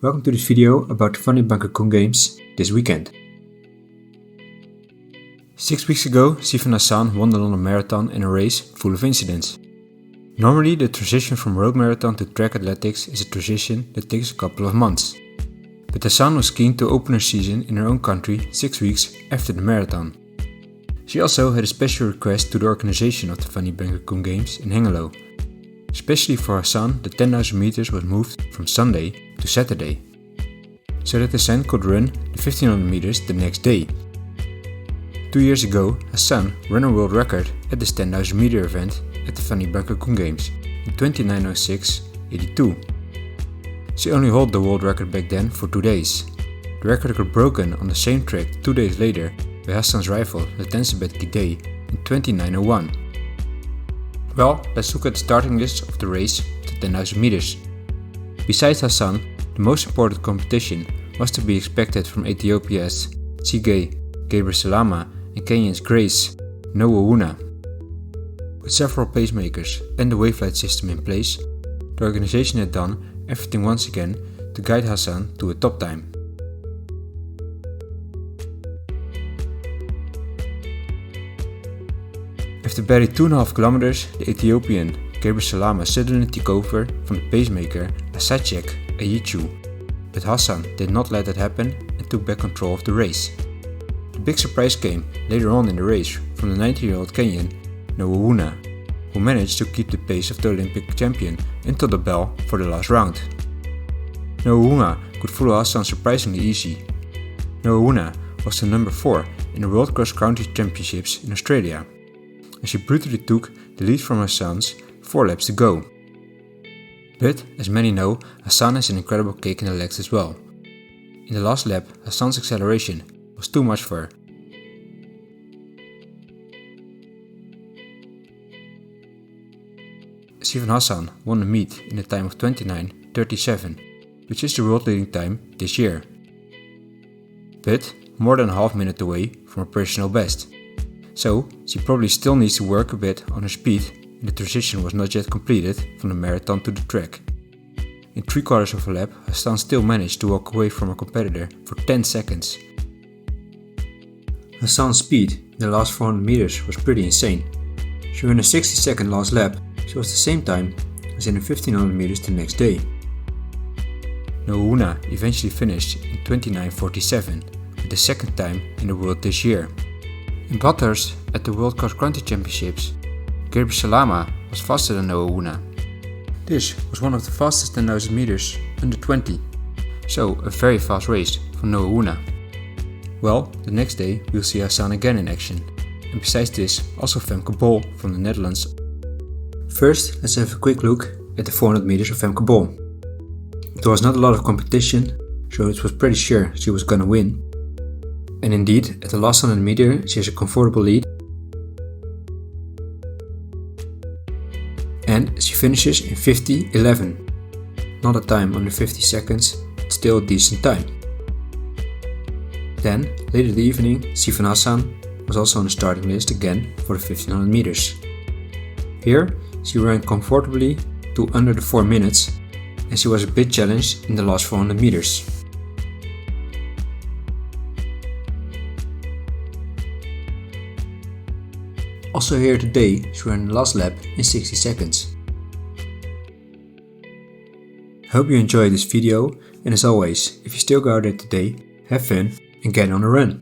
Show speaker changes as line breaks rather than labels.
Welcome to this video about the Fanny Blanker Koen games this weekend. 6 weeks ago, Sifan Hassan won the London Marathon in a race full of incidents. Normally the transition from road marathon to track athletics is a transition that takes a couple of months. But Hassan was keen to open her season in her own country 6 weeks after the marathon. She also had a special request to the organization of the Fanny Blanker Koen games in Hengelo. Especially for Hassan, the 10,000 meters was moved from Sunday to Saturday, so that Hassan could run the 1500 meters the next day. 2 years ago, Hassan ran a world record at this 10,000 meter event at the Fanny Blanker Koen games in 29:06:82. She only held the world record back then for 2 days. The record got broken on the same track 2 days later by Hassan's rival Latense Day in 29:01. Well, let's look at the starting list of the race to 10,000 meters. Besides Hassan, the most important competition was to be expected from Ethiopia's Tsige Gebrselassie and Kenya's Grace Nawowuna. With several pacemakers and the wayflight system in place, the organization had done everything once again to guide Hassan to a top time. After barely 2.5 kilometers, the Ethiopian Gebrselassie suddenly took over from the pacemaker Asachek Ayichu, but Hassan did not let that happen and took back control of the race. The big surprise came later on in the race from the 19-year-old Kenyan Nawowuna, who managed to keep the pace of the Olympic champion until the bell for the last round. Nawowuna could follow Hassan surprisingly easy. Nawowuna was the number 4 in the World Cross Country Championships in Australia, and she brutally took the lead from Hassan's 4 laps to go. But, as many know, Hassan has an incredible kick in the legs as well. In the last lap, Hassan's acceleration was too much for her. Sifan Hassan won the meet in a time of 29:37, which is the world leading time this year. But more than a half minute away from her personal best. So she probably still needs to work a bit on her speed, and the transition was not yet completed from the marathon to the track. In 3/4 of a lap, Hassan still managed to walk away from her competitor for 10 seconds. Hassan's speed in the last 400 meters was pretty insane. She ran a 60-second last lap, which was the same time as in the 1500 meters the next day. Nawowuna eventually finished in 29:47, with the second time in the world this year. In Bathurst at the World Cross Country Championships, Gebrselassie was faster than Nawowuna. This was one of the fastest 10,000 meters under 20, so a very fast race for Nawowuna. Well, the next day we'll see Hassan again in action, and besides this also Femke Bol from the Netherlands. First, let's have a quick look at the 400 meters of Femke Bol. There was not a lot of competition, so it was pretty sure she was gonna win. And indeed, at the last 100 meter, she has a comfortable lead. And she finishes in 50:11. Not a time under 50 seconds, but still a decent time. Then, later in the evening, Sifan Hassan was also on the starting list again for the 1500 meters. Here, she ran comfortably to under the 4 minutes, and she was a bit challenged in the last 400 meters. Also here today, she ran the last lap in 60 seconds. Hope you enjoyed this video, and as always, if you still go out there today, have fun and get on a run.